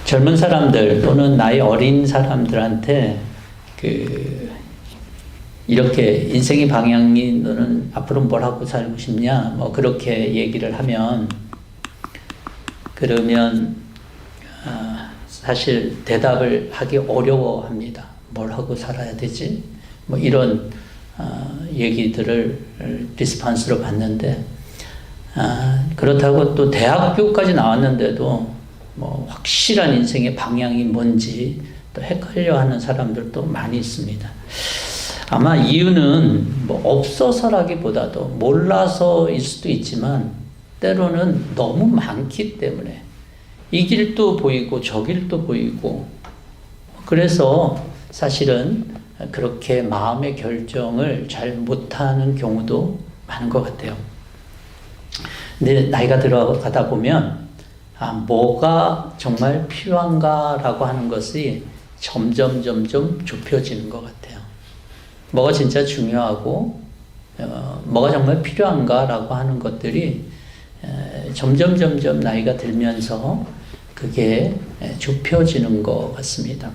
젊은 사람들 또는 나이 어린 사람들한테 이렇게 인생의 방향이 너는 앞으로 뭘 하고 살고 싶냐 뭐 그렇게 얘기를 하면 그러면 사실 대답을 하기 어려워합니다. 뭘 하고 살아야 되지? 뭐 이런 얘기들을 리스폰스로 받는데 그렇다고 또 대학교까지 나왔는데도 뭐 확실한 인생의 방향이 뭔지 또 헷갈려하는 사람들도 많이 있습니다. 아마 이유는 뭐 없어서라기보다도 몰라서일 수도 있지만 때로는 너무 많기 때문에 이 길도 보이고 저 길도 보이고 그래서 사실은 그렇게 마음의 결정을 잘 못하는 경우도 많은 것 같아요. 근데 나이가 들어가다 보면 뭐가 정말 필요한가라고 하는 것이 점점 좁혀지는 것 같아요. 뭐가 진짜 중요하고 뭐가 정말 필요한가라고 하는 것들이 점점 나이가 들면서 그게 좁혀지는 것 같습니다.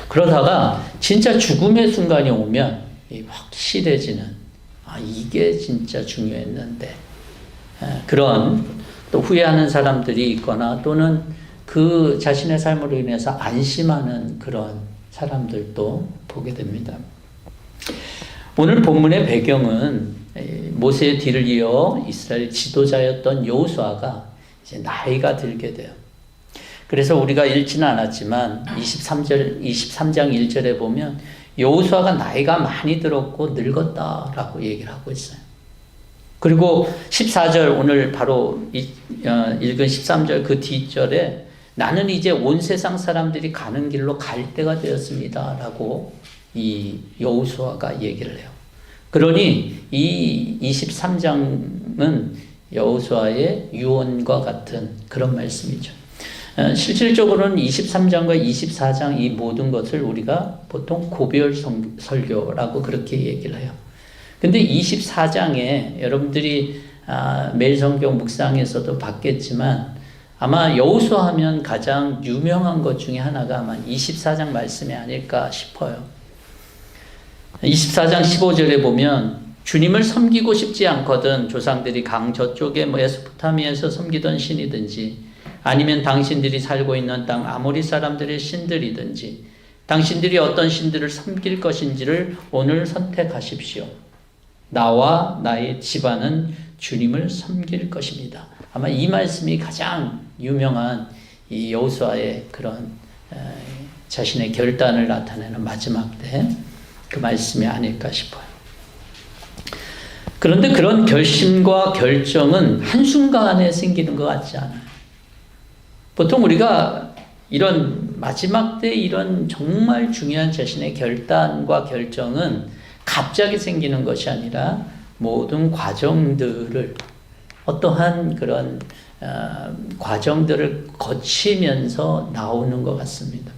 그러다가 진짜 죽음의 순간이 오면 확실해지는 이게 진짜 중요했는데 그런 또 후회하는 사람들이 있거나 또는 그 자신의 삶으로 인해서 안심하는 그런 사람들도 보게 됩니다. 오늘 본문의 배경은 모세의 뒤를 이어 이스라엘 지도자였던 여호수아가 이제 나이가 들게 돼요. 그래서 우리가 읽지는 않았지만 23장 1절에 보면 여호수아가 나이가 많이 들었고 늙었다라고 얘기를 하고 있어요. 그리고 14절 오늘 바로 읽은 13절 그 뒷절에 나는 이제 온 세상 사람들이 가는 길로 갈 때가 되었습니다 라고 이 여호수아가 얘기를 해요. 그러니 이 23장은 여호수아의 유언과 같은 그런 말씀이죠. 실질적으로는 23장과 24장 이 모든 것을 우리가 보통 고별 설교라고 그렇게 얘기를 해요. 근데 24장에 여러분들이 매일 성경 묵상에서도 봤겠지만 아마 여호수아 하면 가장 유명한 것 중에 하나가 아마 24장 말씀이 아닐까 싶어요. 24장 15절에 보면 주님을 섬기고 싶지 않거든 조상들이 강 저쪽에 메소포타미아에서 섬기던 신이든지 아니면 당신들이 살고 있는 땅 아모리 사람들의 신들이든지 당신들이 어떤 신들을 섬길 것인지를 오늘 선택하십시오. 나와 나의 집안은 주님을 섬길 것입니다. 아마 이 말씀이 가장 유명한 이 여호수아의 그런 자신의 결단을 나타내는 마지막 때 그 말씀이 아닐까 싶어요. 그런데 그런 결심과 결정은 한순간에 생기는 것 같지 않아요. 보통 우리가 이런 마지막 때 이런 정말 중요한 자신의 결단과 결정은 갑자기 생기는 것이 아니라 모든 과정들을 어떠한 그런 과정들을 거치면서 나오는 것 같습니다.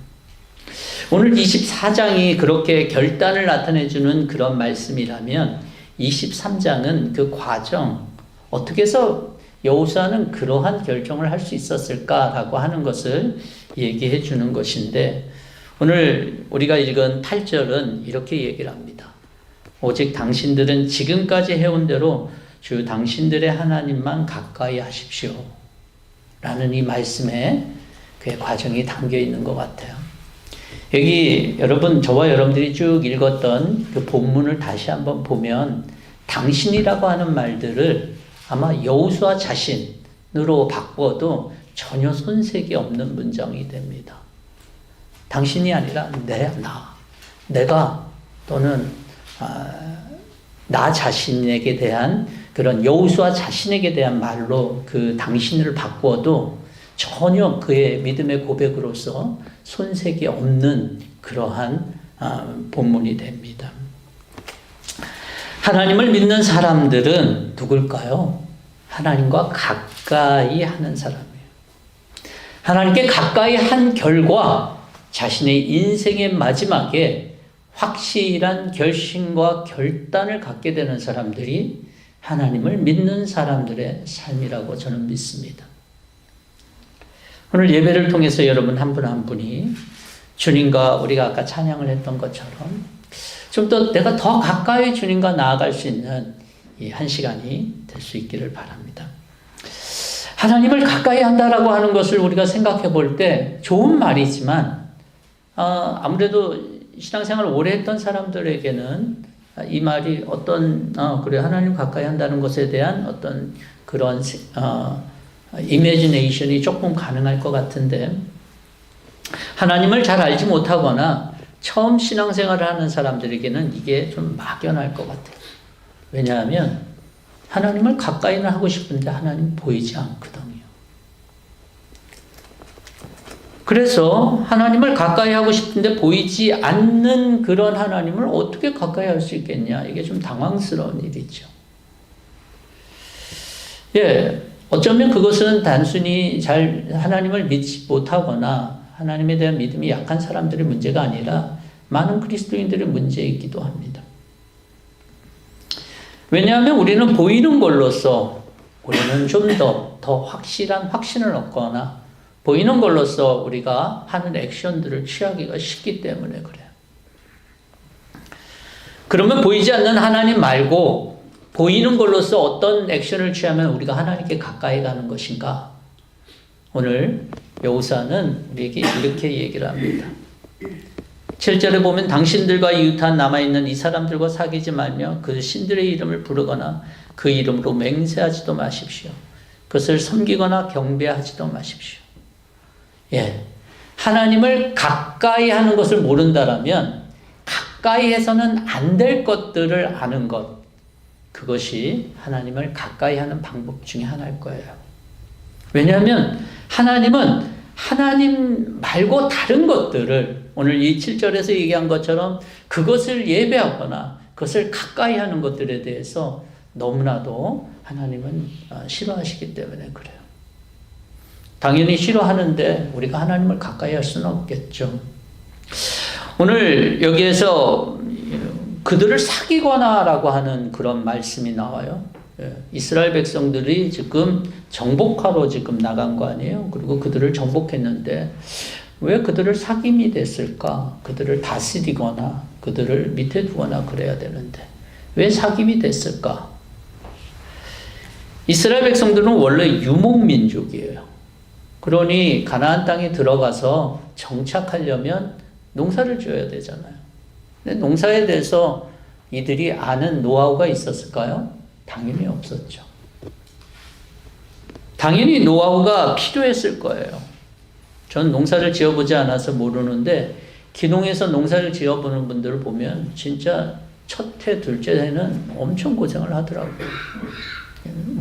오늘 24장이 그렇게 결단을 나타내주는 그런 말씀이라면 23장은 그 과정, 어떻게 해서 여호수아는 그러한 결정을 할 수 있었을까라고 하는 것을 얘기해 주는 것인데 오늘 우리가 읽은 8절은 이렇게 얘기를 합니다. 오직 당신들은 지금까지 해온 대로 주 당신들의 하나님만 가까이 하십시오. 라는 이 말씀에 그의 과정이 담겨 있는 것 같아요. 여기 여러분, 저와 여러분들이 쭉 읽었던 그 본문을 다시 한번 보면 당신이라고 하는 말들을 아마 여호수아 자신으로 바꾸어도 전혀 손색이 없는 문장이 됩니다. 당신이 아니라 내가 또는 나 자신에게 대한 그런 여호수아 자신에게 대한 말로 그 당신을 바꾸어도 전혀 그의 믿음의 고백으로서 손색이 없는 그러한 본문이 됩니다. 하나님을 믿는 사람들은 누굴까요? 하나님과 가까이 하는 사람이에요. 하나님께 가까이 한 결과 자신의 인생의 마지막에 확실한 결심과 결단을 갖게 되는 사람들이 하나님을 믿는 사람들의 삶이라고 저는 믿습니다. 오늘 예배를 통해서 여러분 한 분 한 분이 주님과 우리가 아까 찬양을 했던 것처럼 좀 더 내가 더 가까이 주님과 나아갈 수 있는 이 한 시간이 될 수 있기를 바랍니다. 하나님을 가까이 한다라고 하는 것을 우리가 생각해 볼 때 좋은 말이지만 아무래도 신앙생활을 오래 했던 사람들에게는 이 말이 어떤 그래 하나님 가까이 한다는 것에 대한 어떤 그런 이미지네이션이 조금 가능할 것 같은데, 하나님을 잘 알지 못하거나 처음 신앙생활을 하는 사람들에게는 이게 좀 막연할 것 같아요. 왜냐하면 하나님을 가까이는 하고 싶은데 하나님 보이지 않거든요. 그래서 하나님을 가까이 하고 싶은데 보이지 않는 그런 하나님을 어떻게 가까이 할 수 있겠냐, 이게 좀 당황스러운 일이죠. 예, 어쩌면 그것은 단순히 잘 하나님을 믿지 못하거나 하나님에 대한 믿음이 약한 사람들의 문제가 아니라 많은 그리스도인들의 문제이기도 합니다. 왜냐하면 우리는 보이는 걸로써 우리는 좀 더 확실한 확신을 얻거나 보이는 걸로써 우리가 하는 액션들을 취하기가 쉽기 때문에 그래요. 그러면 보이지 않는 하나님 말고 보이는 걸로써 어떤 액션을 취하면 우리가 하나님께 가까이 가는 것인가? 오늘 여호사는 우리에게 이렇게 얘기를 합니다. 7절에 보면 당신들과 이웃한 남아있는 이 사람들과 사귀지 말며 그 신들의 이름을 부르거나 그 이름으로 맹세하지도 마십시오. 그것을 섬기거나 경배하지도 마십시오. 예, 하나님을 가까이 하는 것을 모른다라면 가까이 해서는 안 될 것들을 아는 것, 그것이 하나님을 가까이 하는 방법 중에 하나일 거예요. 왜냐하면 하나님은 하나님 말고 다른 것들을 오늘 이 7절에서 얘기한 것처럼 그것을 예배하거나 그것을 가까이 하는 것들에 대해서 너무나도 하나님은 싫어하시기 때문에 그래요. 당연히 싫어하는데 우리가 하나님을 가까이 할 수는 없겠죠. 오늘 여기에서 그들을 사귀거나 라고 하는 그런 말씀이 나와요. 이스라엘 백성들이 지금 정복하러 지금 나간 거 아니에요? 그리고 그들을 정복했는데 왜 그들을 사귐이 됐을까? 그들을 다스리거나 그들을 밑에 두거나 그래야 되는데 왜 사귐이 됐을까? 이스라엘 백성들은 원래 유목민족이에요. 그러니 가나안 땅에 들어가서 정착하려면 농사를 지어야 되잖아요. 근데 농사에 대해서 이들이 아는 노하우가 있었을까요? 당연히 없었죠. 당연히 노하우가 필요했을 거예요. 전 농사를 지어보지 않아서 모르는데 기농에서 농사를 지어보는 분들을 보면 진짜 첫 해, 둘째 해는 엄청 고생을 하더라고요.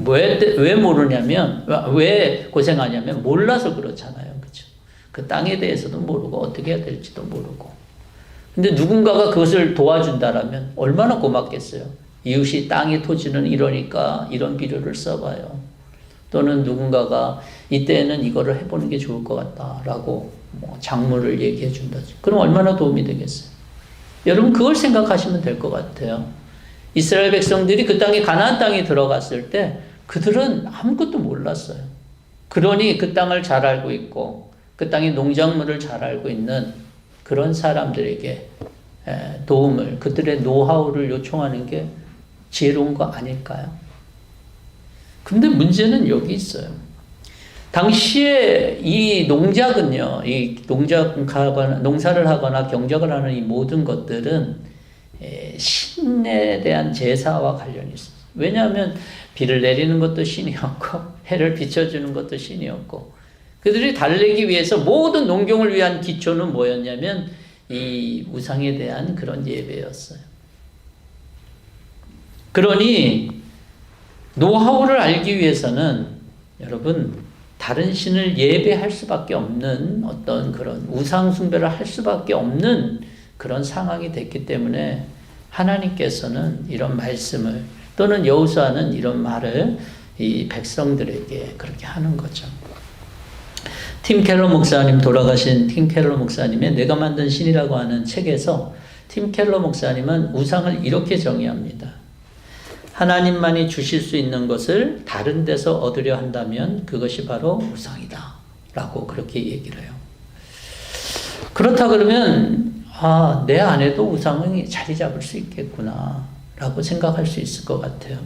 왜 모르냐면, 왜 고생하냐면 몰라서 그렇잖아요. 그죠? 그 땅에 대해서도 모르고 어떻게 해야 될지도 모르고. 근데 누군가가 그것을 도와준다라면 얼마나 고맙겠어요. 이웃이 땅의 토지는 이러니까 이런 비료를 써봐요. 또는 누군가가 이때는 이거를 해보는 게 좋을 것 같다라고 작물을 얘기해 준다. 그럼 얼마나 도움이 되겠어요. 여러분 그걸 생각하시면 될 것 같아요. 이스라엘 백성들이 그 땅에 가나안 땅에 들어갔을 때 그들은 아무것도 몰랐어요. 그러니 그 땅을 잘 알고 있고 그 땅의 농작물을 잘 알고 있는 그런 사람들에게 도움을, 그들의 노하우를 요청하는 게 지혜로운 거 아닐까요? 근데 문제는 여기 있어요. 당시에 이 농작은요, 이 농사를 하거나 경작을 하는 이 모든 것들은 신에 대한 제사와 관련이 있어요. 왜냐하면 비를 내리는 것도 신이었고 해를 비춰주는 것도 신이었고 그들이 달래기 위해서 모든 농경을 위한 기초는 뭐였냐면 이 우상에 대한 그런 예배였어요. 그러니 노하우를 알기 위해서는 여러분 다른 신을 예배할 수밖에 없는 어떤 그런 우상 숭배를 할 수밖에 없는 그런 상황이 됐기 때문에 하나님께서는 이런 말씀을 또는 여호수아는 이런 말을 이 백성들에게 그렇게 하는 거죠. 팀 켈러 목사님, 돌아가신 팀 켈러 목사님의 내가 만든 신이라고 하는 책에서 팀 켈러 목사님은 우상을 이렇게 정의합니다. 하나님만이 주실 수 있는 것을 다른 데서 얻으려 한다면 그것이 바로 우상이다 라고 그렇게 얘기를 해요. 그렇다 그러면 내 안에도 우상이 자리 잡을 수 있겠구나 라고 생각할 수 있을 것 같아요.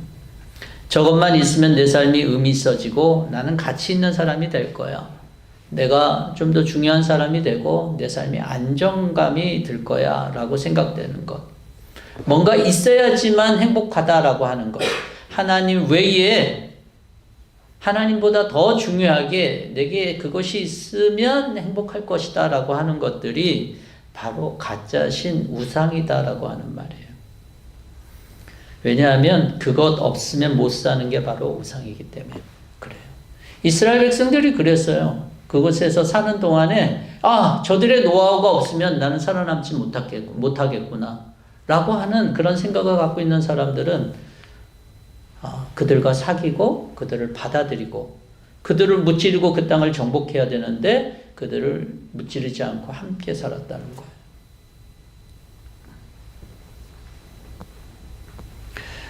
저것만 있으면 내 삶이 의미 있어지고 나는 가치 있는 사람이 될 거야. 내가 좀 더 중요한 사람이 되고 내 삶이 안정감이 들 거야 라고 생각되는 것. 뭔가 있어야지만 행복하다라고 하는 것. 하나님 외에 하나님보다 더 중요하게 내게 그것이 있으면 행복할 것이다 라고 하는 것들이 바로 가짜신 우상이다라고 하는 말이에요. 왜냐하면 그것 없으면 못 사는 게 바로 우상이기 때문에 그래요. 이스라엘 백성들이 그랬어요. 그곳에서 사는 동안에 저들의 노하우가 없으면 나는 살아남지 못하겠구나 라고 하는 그런 생각을 갖고 있는 사람들은 그들과 사귀고 그들을 받아들이고 그들을 무찌르고 그 땅을 정복해야 되는데 그들을 무찌르지 않고 함께 살았다는 거예요.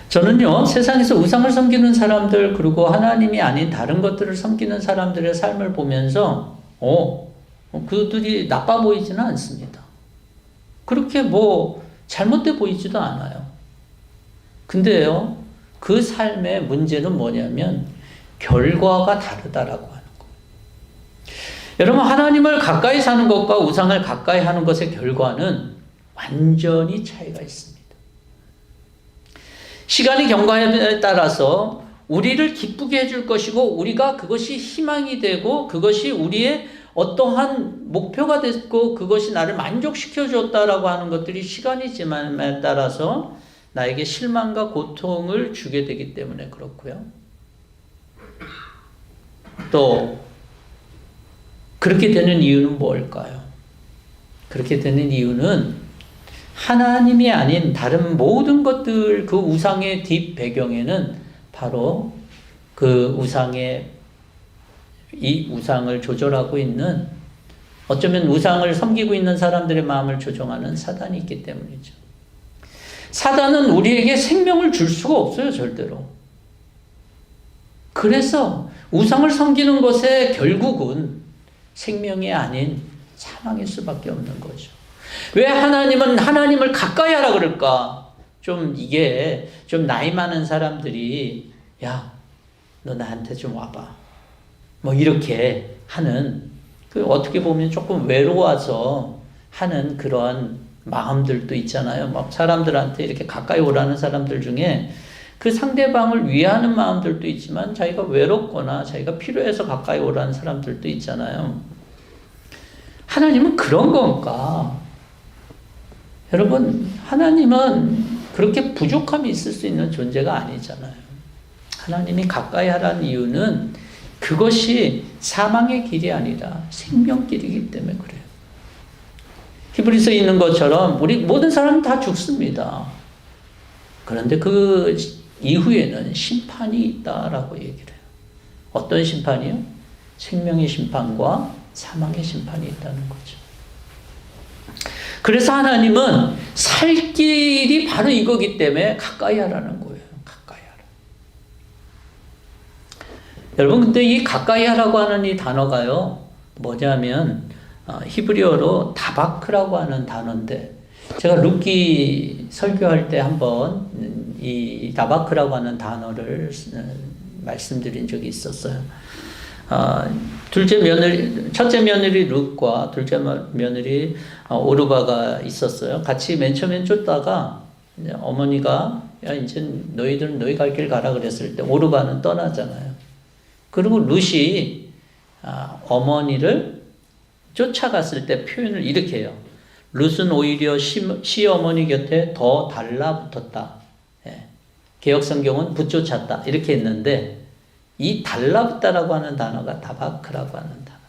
저는요, 세상에서 우상을 섬기는 사람들, 그리고 하나님이 아닌 다른 것들을 섬기는 사람들의 삶을 보면서, 그들이 나빠 보이지는 않습니다. 그렇게 잘못돼 보이지도 않아요. 근데요, 그 삶의 문제는 뭐냐면, 결과가 다르다라고 하는 거예요. 여러분, 하나님을 가까이 사는 것과 우상을 가까이 하는 것의 결과는 완전히 차이가 있습니다. 시간이 경과에 따라서 우리를 기쁘게 해줄 것이고 우리가 그것이 희망이 되고 그것이 우리의 어떠한 목표가 됐고 그것이 나를 만족시켜 줬다라고 하는 것들이 시간이 지남에 따라서 나에게 실망과 고통을 주게 되기 때문에 그렇고요. 또 그렇게 되는 이유는 뭘까요? 그렇게 되는 이유는 하나님이 아닌 다른 모든 것들, 그 우상의 뒷 배경에는 바로 그 이 우상을 조절하고 있는, 어쩌면 우상을 섬기고 있는 사람들의 마음을 조종하는 사단이 있기 때문이죠. 사단은 우리에게 생명을 줄 수가 없어요, 절대로. 그래서 우상을 섬기는 것의 결국은 생명이 아닌 사망일 수밖에 없는 거죠. 왜 하나님은 하나님을 가까이 하라 그럴까? 이게 나이 많은 사람들이, 야, 너 나한테 좀 와봐. 이렇게 하는, 어떻게 보면 조금 외로워서 하는 그런 마음들도 있잖아요. 사람들한테 이렇게 가까이 오라는 사람들 중에 그 상대방을 위하는 마음들도 있지만 자기가 외롭거나 자기가 필요해서 가까이 오라는 사람들도 있잖아요. 하나님은 그런 건가? 여러분, 하나님은 그렇게 부족함이 있을 수 있는 존재가 아니잖아요. 하나님이 가까이 하라는 이유는 그것이 사망의 길이 아니라 생명길이기 때문에 그래요. 히브리서에 있는 것처럼 우리 모든 사람은 다 죽습니다. 그런데 그 이후에는 심판이 있다라고 얘기를 해요. 어떤 심판이요? 생명의 심판과 사망의 심판이 있다는 거죠. 그래서 하나님은 살 길이 바로 이거기 때문에 가까이 하라는 거예요. 가까이 하라. 여러분, 근데 이 가까이 하라고 하는 이 단어가요, 뭐냐면 히브리어로 다바크라고 하는 단어인데, 제가 룻기 설교할 때 한번 이 다바크라고 하는 단어를 말씀드린 적이 있었어요. 첫째 며느리 룻과 둘째 며느리 오르바가 있었어요. 같이 맨 처음엔 쫓다가 어머니가 야, 이제 너희들은 너희 갈 길 가라 그랬을 때 오르바는 떠나잖아요. 그리고 룻이 어머니를 쫓아갔을 때 표현을 이렇게 해요. 룻은 오히려 시어머니 곁에 더 달라붙었다. 개역성경은 붙쫓았다. 이렇게 했는데 이 달라붙다라고 하는 단어가 다바크라고 하는 단어예요.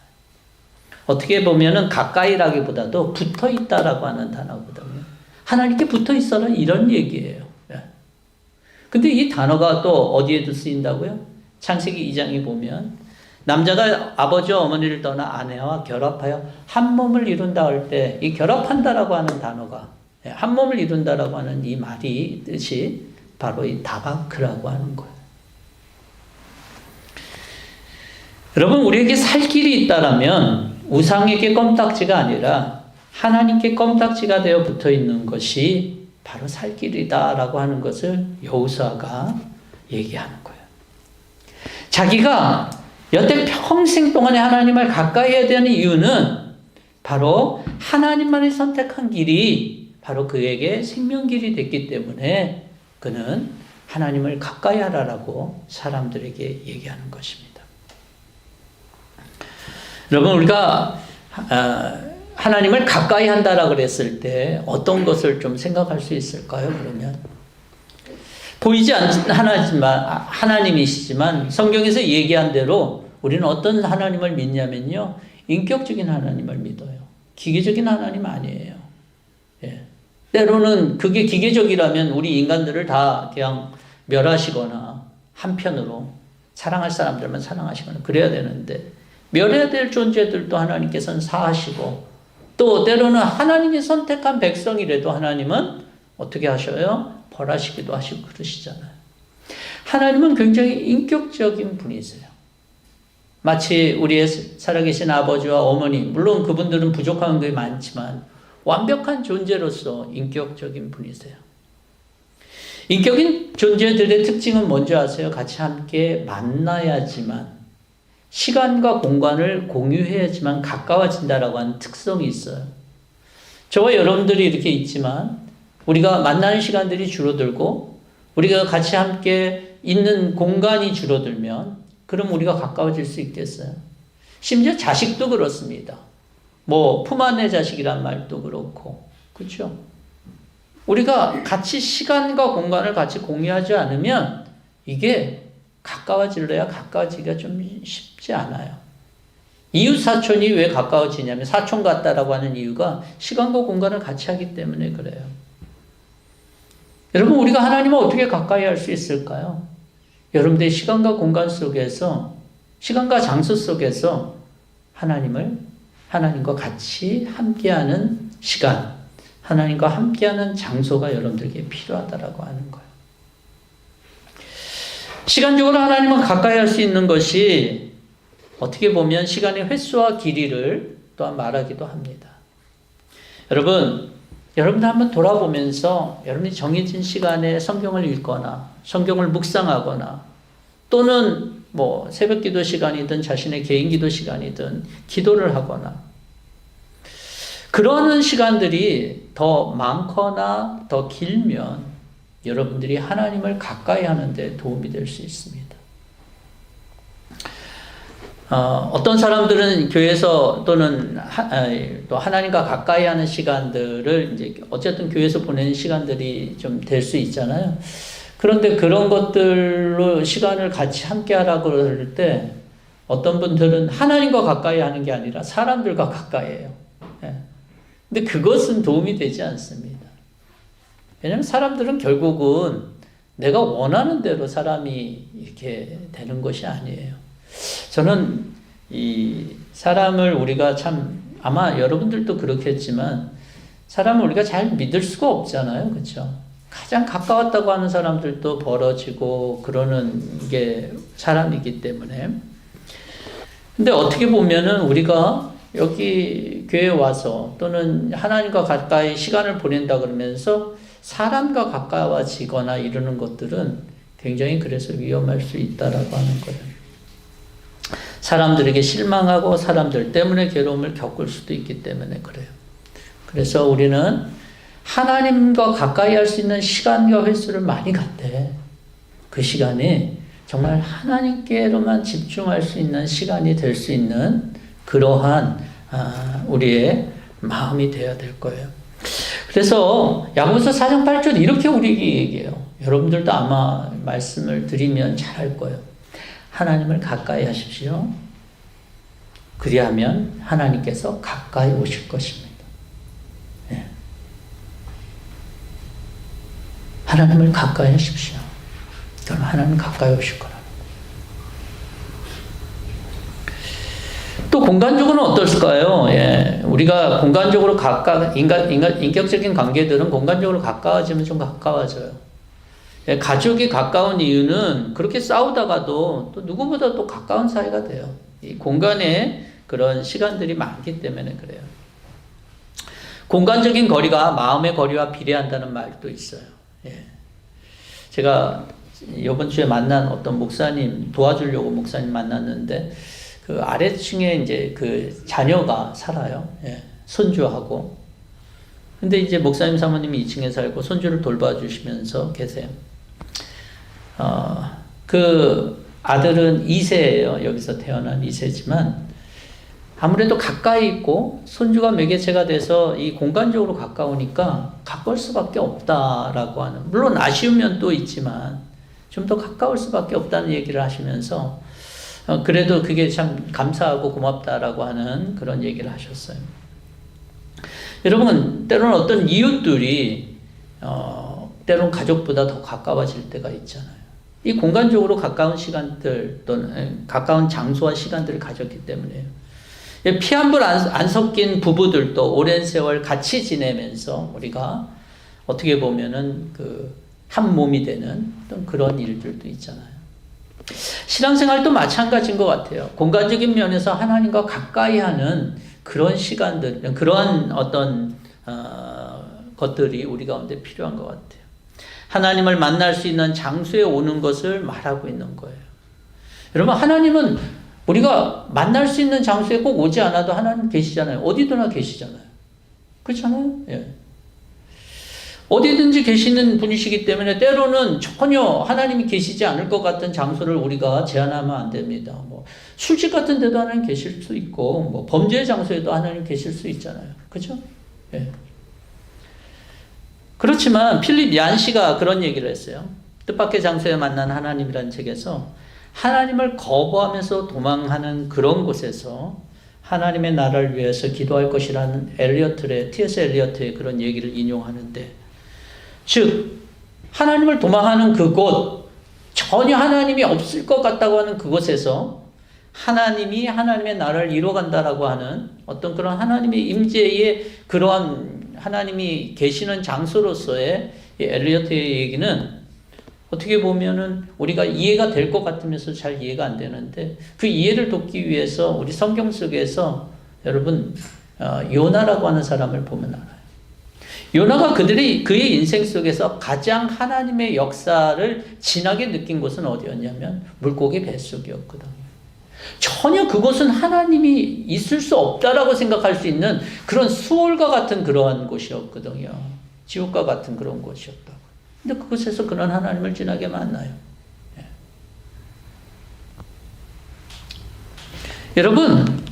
어떻게 보면은 가까이라기보다도 붙어있다라고 하는 단어거든요. 하나님께 붙어있어라 이런 얘기예요. 근데 이 단어가 또 어디에도 쓰인다고요? 창세기 2장에 보면 남자가 아버지와 어머니를 떠나 아내와 결합하여 한 몸을 이룬다 할 때 이 결합한다라고 하는 단어가 한 몸을 이룬다라고 하는 이 말이 뜻이 바로 이 다바크라고 하는 거예요. 여러분, 우리에게 살 길이 있다라면 우상에게 껌딱지가 아니라 하나님께 껌딱지가 되어 붙어 있는 것이 바로 살 길이다라고 하는 것을 여호수아가 얘기하는 거예요. 자기가 여태 평생 동안에 하나님을 가까이 해야 되는 이유는 바로 하나님만이 선택한 길이 바로 그에게 생명길이 됐기 때문에 그는 하나님을 가까이 하라라고 사람들에게 얘기하는 것입니다. 여러분, 우리가 하나님을 가까이 한다라고 그랬을 때 어떤 것을 좀 생각할 수 있을까요? 그러면 보이지 않는 하나님이시지만 성경에서 얘기한 대로 우리는 어떤 하나님을 믿냐면요, 인격적인 하나님을 믿어요. 기계적인 하나님 아니에요. 예. 때로는 그게 기계적이라면 우리 인간들을 다 그냥 멸하시거나 한편으로 사랑할 사람들만 사랑하시거나 그래야 되는데, 멸해야 될 존재들도 하나님께서는 사하시고, 또 때로는 하나님이 선택한 백성이라도 하나님은 어떻게 하셔요? 벌하시기도 하시고 그러시잖아요. 하나님은 굉장히 인격적인 분이세요. 마치 우리의 살아계신 아버지와 어머니, 물론 그분들은 부족한 게 많지만 완벽한 존재로서 인격적인 분이세요. 인격인 존재들의 특징은 뭔지 아세요? 같이 함께 만나야지만, 시간과 공간을 공유해야지만 가까워진다라고 하는 특성이 있어요. 저와 여러분들이 이렇게 있지만 우리가 만나는 시간들이 줄어들고 우리가 같이 함께 있는 공간이 줄어들면 그럼 우리가 가까워질 수 있겠어요? 심지어 자식도 그렇습니다. 뭐 품 안의 자식이란 말도 그렇고, 그렇죠? 우리가 같이 시간과 공간을 같이 공유하지 않으면 이게 가까워질래야 가까워지기가 좀 쉽지 않아요. 이웃 사촌이 왜 가까워지냐면 사촌 같다라고 하는 이유가 시간과 공간을 같이 하기 때문에 그래요. 여러분, 우리가 하나님을 어떻게 가까이 할 수 있을까요? 여러분들의 시간과 공간 속에서, 시간과 장소 속에서 하나님과 같이 함께하는 시간, 하나님과 함께하는 장소가 여러분들에게 필요하다라고 하는 거예요. 시간적으로 하나님을 가까이 할 수 있는 것이 어떻게 보면 시간의 횟수와 길이를 또한 말하기도 합니다. 여러분들 한번 돌아보면서 여러분이 정해진 시간에 성경을 읽거나 성경을 묵상하거나 또는 뭐 새벽 기도 시간이든 자신의 개인 기도 시간이든 기도를 하거나 그러는 시간들이 더 많거나 더 길면 여러분들이 하나님을 가까이 하는데 도움이 될 수 있습니다. 어떤 사람들은 교회에서 또는 또 하나님과 가까이 하는 시간들을 이제 어쨌든 교회에서 보내는 시간들이 좀 될 수 있잖아요. 그런데 그런 것들로 시간을 같이 함께 하라고 그럴 때 어떤 분들은 하나님과 가까이 하는 게 아니라 사람들과 가까이 해요. 근데 그것은 도움이 되지 않습니다. 왜냐하면 사람들은 결국은 내가 원하는 대로 사람이 이렇게 되는 것이 아니에요. 저는 이 사람을 우리가 참, 아마 여러분들도 그렇겠지만 사람을 우리가 잘 믿을 수가 없잖아요. 그렇죠? 가장 가까웠다고 하는 사람들도 벌어지고 그러는 게 사람이기 때문에. 근데 어떻게 보면은 우리가 여기 교회에 와서 또는 하나님과 가까이 시간을 보낸다 그러면서 사람과 가까워지거나 이러는 것들은 굉장히 그래서 위험할 수 있다라고 하는 거예요. 사람들에게 실망하고 사람들 때문에 괴로움을 겪을 수도 있기 때문에 그래요. 그래서 우리는 하나님과 가까이 할 수 있는 시간과 횟수를 많이 갖되 그 시간이 정말 하나님께로만 집중할 수 있는 시간이 될 수 있는 그러한 우리의 마음이 되어야 될 거예요. 그래서 야고보서 4장 8절 이렇게 우리에게 얘기해요. 여러분들도 아마 말씀을 드리면 잘 할 거예요. 하나님을 가까이 하십시오. 그리하면 하나님께서 가까이 오실 것입니다. 네. 하나님을 가까이 하십시오. 그럼 하나님 가까이 오실 거라. 또 공간적으로는 어떨까요? 예, 우리가 공간적으로 인격적인 관계들은 공간적으로 가까워지면 좀 가까워져요. 예, 가족이 가까운 이유는 그렇게 싸우다가도 또 누구보다 또 가까운 사이가 돼요. 이 공간에 그런 시간들이 많기 때문에 그래요. 공간적인 거리가 마음의 거리와 비례한다는 말도 있어요. 예. 제가 이번 주에 만난 어떤 목사님, 도와주려고 목사님 만났는데, 그 아래층에 이제 그 자녀가 살아요. 예. 손주하고. 근데 이제 목사님 사모님이 2층에 살고 손주를 돌봐주시면서 계세요. 그 아들은 2세예요. 여기서 태어난 2세지만, 아무래도 가까이 있고 손주가 매개체가 돼서 이 공간적으로 가까우니까 가까울 수밖에 없다라고 하는, 물론 아쉬운 면도 있지만 좀 더 가까울 수밖에 없다는 얘기를 하시면서 그래도 그게 참 감사하고 고맙다라고 하는 그런 얘기를 하셨어요. 여러분, 때로는 어떤 이웃들이 때로는 가족보다 더 가까워질 때가 있잖아요. 이 공간적으로 가까운 시간들 또는 가까운 장소와 시간들을 가졌기 때문에요. 피 한 번 안 섞인 부부들도 오랜 세월 같이 지내면서 우리가 어떻게 보면은 그 한 몸이 되는 어떤 그런 일들도 있잖아요. 신앙생활도 마찬가지인 것 같아요. 공간적인 면에서 하나님과 가까이 하는 그런 시간들, 그러한 어떤 것들이 우리 가운데 필요한 것 같아요. 하나님을 만날 수 있는 장소에 오는 것을 말하고 있는 거예요. 여러분, 하나님은 우리가 만날 수 있는 장소에 꼭 오지 않아도 하나님 계시잖아요. 어디든나 계시잖아요. 그렇잖아요. 예. 어디든지 계시는 분이시기 때문에 때로는 전혀 하나님이 계시지 않을 것 같은 장소를 우리가 제한하면 안 됩니다. 뭐 술집 같은 데도 하나님 계실 수 있고, 뭐 범죄의 장소에도 하나님 계실 수 있잖아요. 그렇죠? 예. 그렇지만 필립 얀시가 그런 얘기를 했어요. 뜻밖의 장소에 만난 하나님이라는 책에서 하나님을 거부하면서 도망하는 그런 곳에서 하나님의 나라를 위해서 기도할 것이라는 T.S. 엘리어트의 그런 얘기를 인용하는데, 즉 하나님을 도망하는 그곳, 전혀 하나님이 없을 것 같다고 하는 그곳에서 하나님이 하나님의 나라를 이루어간다라고 하는 어떤 그런 하나님의 임재의 그러한 하나님이 계시는 장소로서의 엘리어트의 얘기는 어떻게 보면은 우리가 이해가 될 것 같으면서 잘 이해가 안 되는데, 그 이해를 돕기 위해서 우리 성경 속에서 여러분 요나라고 하는 사람을 보면 알아요. 요나가 그의 인생 속에서 가장 하나님의 역사를 진하게 느낀 곳은 어디였냐면 물고기 뱃속이었거든요. 전혀 그곳은 하나님이 있을 수 없다라고 생각할 수 있는 그런 수월과 같은 그러한 곳이었거든요. 지옥과 같은 그런 곳이었다고. 근데 그곳에서 그런 하나님을 진하게 만나요. 예. 여러분,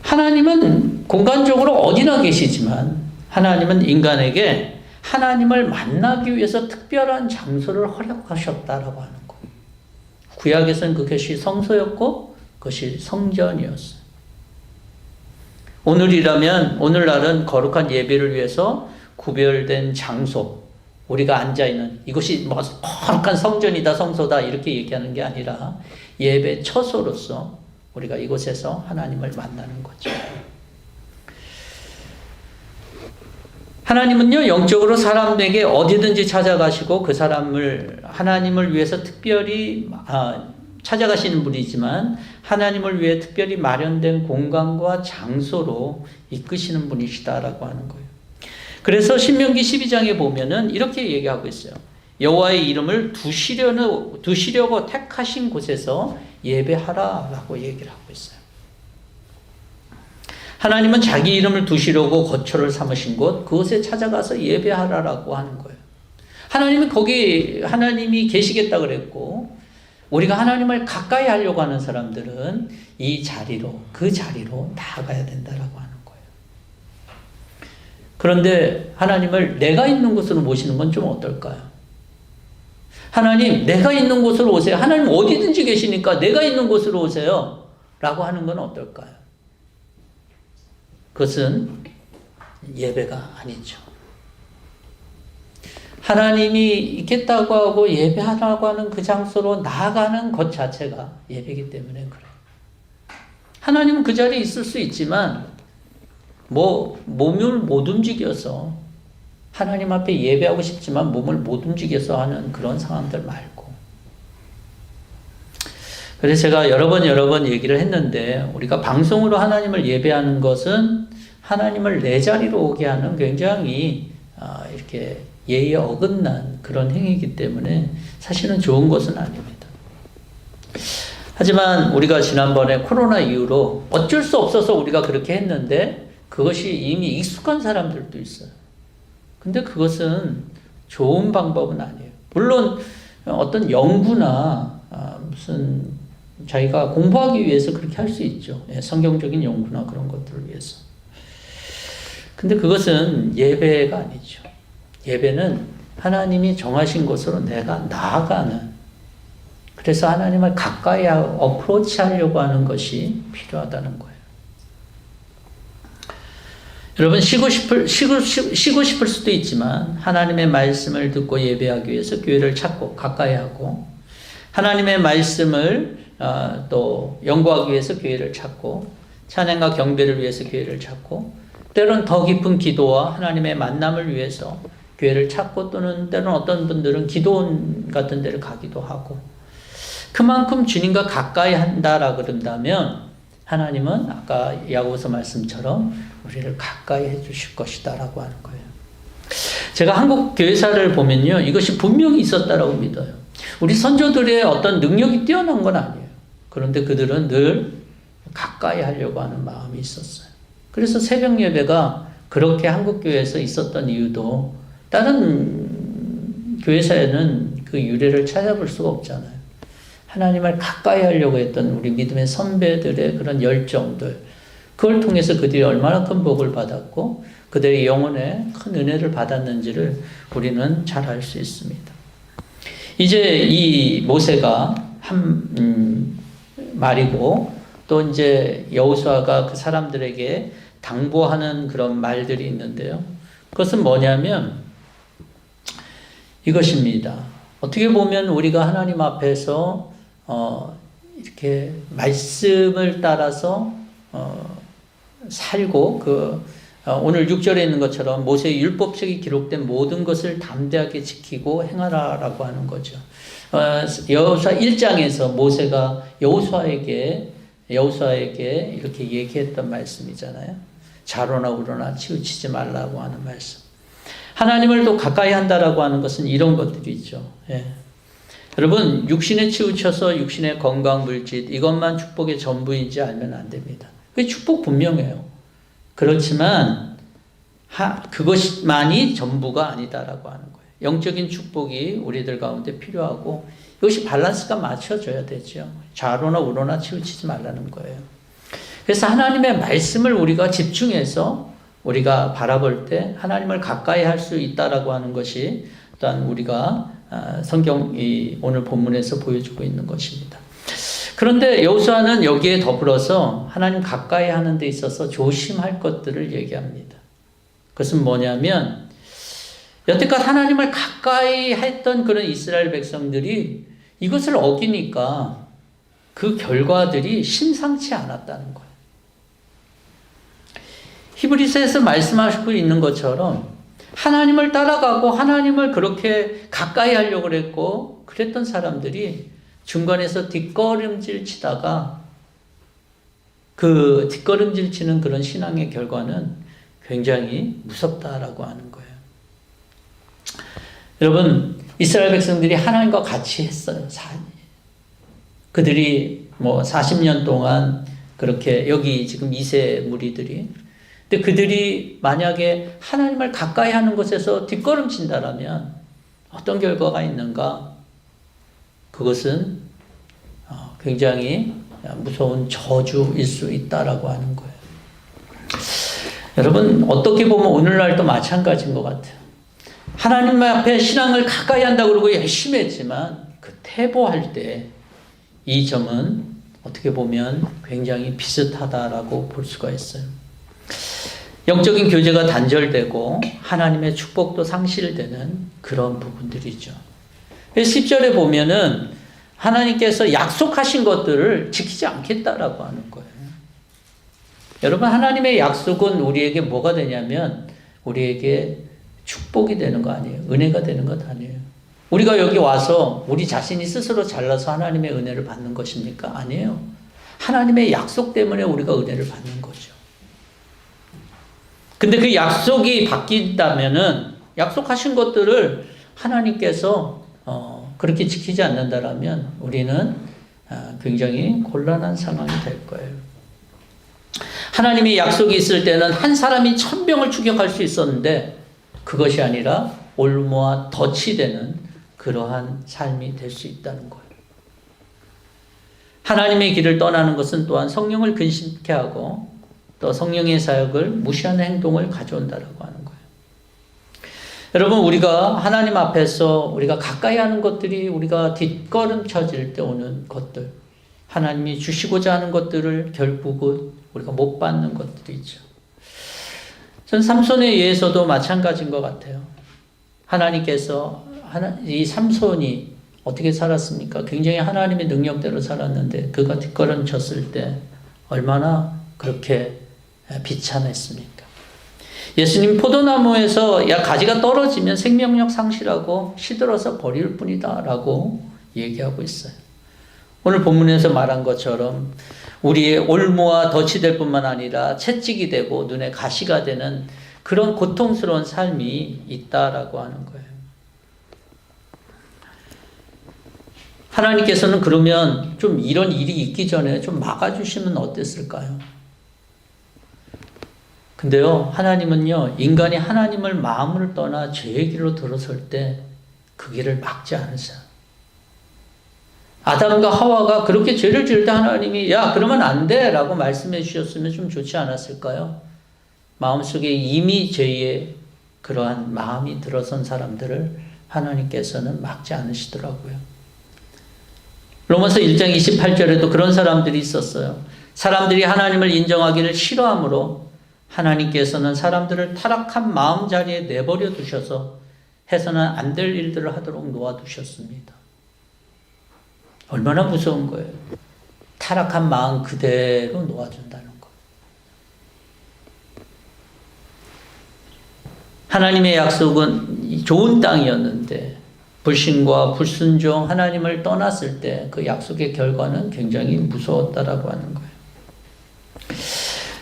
하나님은 공간적으로 어디나 계시지만 하나님은 인간에게 하나님을 만나기 위해서 특별한 장소를 허락하셨다라고 하는 거예요. 구약에서는 그것이 성소였고 그것이 성전이었어요. 오늘날은 거룩한 예배를 위해서 구별된 장소, 우리가 앉아있는 이것이 뭐 거룩한 성전이다, 성소다 이렇게 얘기하는 게 아니라 예배 처소로서 우리가 이곳에서 하나님을 만나는 거죠. 하나님은요, 영적으로 사람에게 어디든지 찾아가시고 그 사람을 하나님을 위해서 특별히 찾아가시는 분이지만 하나님을 위해 특별히 마련된 공간과 장소로 이끄시는 분이시다라고 하는 거예요. 그래서 신명기 12장에 보면은 이렇게 얘기하고 있어요. 여호와의 이름을 두시려고 택하신 곳에서 예배하라라고 얘기를 하고 있어요. 하나님은 자기 이름을 두시려고 거처를 삼으신 곳, 그곳에 찾아가서 예배하라라고 하는 거예요. 하나님은 거기 하나님이 계시겠다 그랬고, 우리가 하나님을 가까이 하려고 하는 사람들은 그 자리로 나아가야 된다라고 하는 거예요. 그런데 하나님을 내가 있는 곳으로 모시는 건 좀 어떨까요? 하나님, 내가 있는 곳으로 오세요. 하나님 어디든지 계시니까 내가 있는 곳으로 오세요. 라고 하는 건 어떨까요? 그것은 예배가 아니죠. 하나님이 있겠다고 하고 예배하라고 하는 그 장소로 나아가는 것 자체가 예배이기 때문에 그래요. 하나님은 그 자리에 있을 수 있지만 몸을 못 움직여서 하나님 앞에 예배하고 싶지만 몸을 못 움직여서 하는 그런 상황들 말고, 그래서 제가 여러 번 얘기를 했는데, 우리가 방송으로 하나님을 예배하는 것은 하나님을 내 자리로 오게 하는 굉장히 이렇게 예의에 어긋난 그런 행위이기 때문에 사실은 좋은 것은 아닙니다. 하지만 우리가 지난번에 코로나 이후로 어쩔 수 없어서 우리가 그렇게 했는데 그것이 이미 익숙한 사람들도 있어요. 근데 그것은 좋은 방법은 아니에요. 물론 어떤 연구나 무슨 자기가 공부하기 위해서 그렇게 할 수 있죠. 성경적인 연구나 그런 것들을 위해서. 근데 그것은 예배가 아니죠. 예배는 하나님이 정하신 곳으로 내가 나아가는, 그래서 하나님을 가까이 어프로치 하려고 하는 것이 필요하다는 거예요. 여러분, 쉬고 싶을 수도 있지만 하나님의 말씀을 듣고 예배하기 위해서 교회를 찾고 가까이 하고, 하나님의 말씀을 또 연구하기 위해서 교회를 찾고, 찬양과 경배를 위해서 교회를 찾고, 때로는 더 깊은 기도와 하나님의 만남을 위해서 교회를 찾고, 또는 때로는 어떤 분들은 기도원 같은 데를 가기도 하고, 그만큼 주님과 가까이 한다라 그런다면 하나님은 아까 야고보서 말씀처럼 우리를 가까이 해주실 것이다 라고 하는 거예요. 제가 한국 교회사를 보면요, 이것이 분명히 있었다라고 믿어요. 우리 선조들의 어떤 능력이 뛰어난 건 아니에요. 그런데 그들은 늘 가까이 하려고 하는 마음이 있었어요. 그래서 새벽 예배가 그렇게 한국 교회에서 있었던 이유도 다른 교회사에는 그 유래를 찾아볼 수가 없잖아요. 하나님을 가까이 하려고 했던 우리 믿음의 선배들의 그런 열정들, 그걸 통해서 그들이 얼마나 큰 복을 받았고 그들의 영혼에 큰 은혜를 받았는지를 우리는 잘 알 수 있습니다. 이제 이 모세가 한 말이고, 또 이제 여호수아가 그 사람들에게 당부하는 그런 말들이 있는데요. 그것은 뭐냐면 이것입니다. 어떻게 보면 우리가 하나님 앞에서 이렇게 말씀을 따라서 살고, 오늘 6절에 있는 것처럼 모세의 율법책이 기록된 모든 것을 담대하게 지키고 행하라라고 하는 거죠. 여호수아 1장에서 모세가 여호수아에게 이렇게 얘기했던 말씀이잖아요. 좌로나 우로나 치우치지 말라고 하는 말씀. 하나님을 또 가까이 한다라고 하는 것은 이런 것들이 있죠. 여러분, 육신에 치우쳐서 육신의 건강, 물질, 이것만 축복의 전부인지 알면 안 됩니다. 그 축복 분명해요. 그렇지만 그것만이 전부가 아니다라고 하는 거예요. 영적인 축복이 우리들 가운데 필요하고, 이것이 밸런스가 맞춰져야 되죠. 좌로나 우로나 치우치지 말라는 거예요. 그래서 하나님의 말씀을 우리가 집중해서 우리가 바라볼 때 하나님을 가까이 할 수 있다라고 하는 것이 또한 우리가 성경이 오늘 본문에서 보여주고 있는 것입니다. 그런데 여호수아는 여기에 더불어서 하나님 가까이 하는 데 있어서 조심할 것들을 얘기합니다. 그것은 뭐냐면, 여태껏 하나님을 가까이 했던 그런 이스라엘 백성들이 이것을 어기니까 그 결과들이 심상치 않았다는 거예요. 히브리서에서 말씀하시고 있는 것처럼 하나님을 따라가고 하나님을 그렇게 가까이 하려고 그랬고 그랬던 사람들이 중간에서 뒷걸음질 치다가 그 뒷걸음질 치는 그런 신앙의 결과는 굉장히 무섭다라고 하는 거예요. 여러분, 이스라엘 백성들이 하나님과 같이 했어요. 그들이 40년 동안 그렇게, 여기 지금 2세 무리들이, 근데 그들이 만약에 하나님을 가까이 하는 곳에서 뒷걸음친다라면 어떤 결과가 있는가? 그것은 굉장히 무서운 저주일 수 있다라고 하는 거예요. 여러분, 어떻게 보면 오늘날도 마찬가지인 것 같아요. 하나님 앞에 신앙을 가까이 한다고 그러고 열심히 했지만 그 퇴보할 때 이 점은 어떻게 보면 굉장히 비슷하다라고 볼 수가 있어요. 영적인 교제가 단절되고 하나님의 축복도 상실되는 그런 부분들이죠. 10절에 보면은 하나님께서 약속하신 것들을 지키지 않겠다라고 하는 거예요. 여러분, 하나님의 약속은 우리에게 뭐가 되냐면 우리에게 축복이 되는 거 아니에요. 은혜가 되는 것 아니에요. 우리가 여기 와서 우리 자신이 스스로 잘나서 하나님의 은혜를 받는 것입니까? 아니에요. 하나님의 약속 때문에 우리가 은혜를 받는 거죠. 근데 그 약속이 바뀐다면은 약속하신 것들을 하나님께서 그렇게 지키지 않는다라면 우리는 굉장히 곤란한 상황이 될 거예요. 하나님의 약속이 있을 때는 한 사람이 1000병을 추격할 수 있었는데 그것이 아니라 올무와 덫이 되는 그러한 삶이 될 수 있다는 거예요. 하나님의 길을 떠나는 것은 또한 성령을 근심케 하고 또 성령의 사역을 무시하는 행동을 가져온다라고 하는 거예요. 여러분, 우리가 하나님 앞에서 우리가 가까이 하는 것들이 우리가 뒷걸음쳐질 때 오는 것들, 하나님이 주시고자 하는 것들을 결국은 우리가 못 받는 것들이 있죠. 전 삼손에 의해서도 마찬가지인 것 같아요. 하나님께서 이 삼손이 어떻게 살았습니까? 굉장히 하나님의 능력대로 살았는데 그가 뒷걸음쳤을 때 얼마나 그렇게 비참했습니까? 예수님 포도나무에서 가지가 떨어지면 생명력 상실하고 시들어서 버릴 뿐이다 라고 얘기하고 있어요. 오늘 본문에서 말한 것처럼 우리의 올무와 덫이 될 뿐만 아니라 채찍이 되고 눈에 가시가 되는 그런 고통스러운 삶이 있다라고 하는 거예요. 하나님께서는 그러면 좀 이런 일이 있기 전에 좀 막아주시면 어땠을까요? 근데요, 하나님은요, 인간이 하나님을 마음을 떠나 죄의 길로 들어설 때 그 길을 막지 않으세요. 아담과 하와가 그렇게 죄를 지을 때 하나님이 야, 그러면 안 돼 라고 말씀해 주셨으면 좀 좋지 않았을까요? 마음속에 이미 죄의 그러한 마음이 들어선 사람들을 하나님께서는 막지 않으시더라고요. 로마서 1장 28절에도 그런 사람들이 있었어요. 사람들이 하나님을 인정하기를 싫어하므로 하나님께서는 사람들을 타락한 마음 자리에 내버려 두셔서 해서는 안 될 일들을 하도록 놓아두셨습니다. 얼마나 무서운 거예요. 타락한 마음 그대로 놓아준다는 거. 하나님의 약속은 좋은 땅이었는데 불신과 불순종, 하나님을 떠났을 때 그 약속의 결과는 굉장히 무서웠다라고 하는 거예요.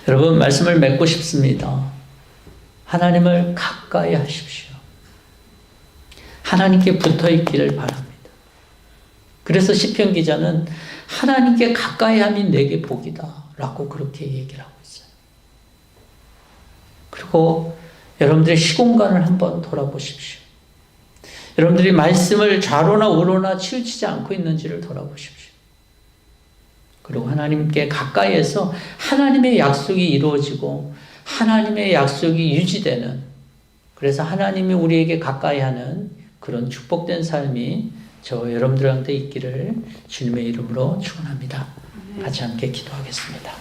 여러분, 말씀을 맺고 싶습니다. 하나님을 가까이 하십시오. 하나님께 붙어 있기를 바랍니다. 그래서 시편 기자는 하나님께 가까이 함이 내게 복이다 라고 그렇게 얘기를 하고 있어요. 그리고 여러분들의 시공간을 한번 돌아보십시오. 여러분들이 말씀을 좌로나 우로나 치우치지 않고 있는지를 돌아보십시오. 그리고 하나님께 가까이에서 하나님의 약속이 이루어지고 하나님의 약속이 유지되는, 그래서 하나님이 우리에게 가까이 하는 그런 축복된 삶이 저 여러분들한테 있기를 주님의 이름으로 축원합니다. 같이 함께 기도하겠습니다.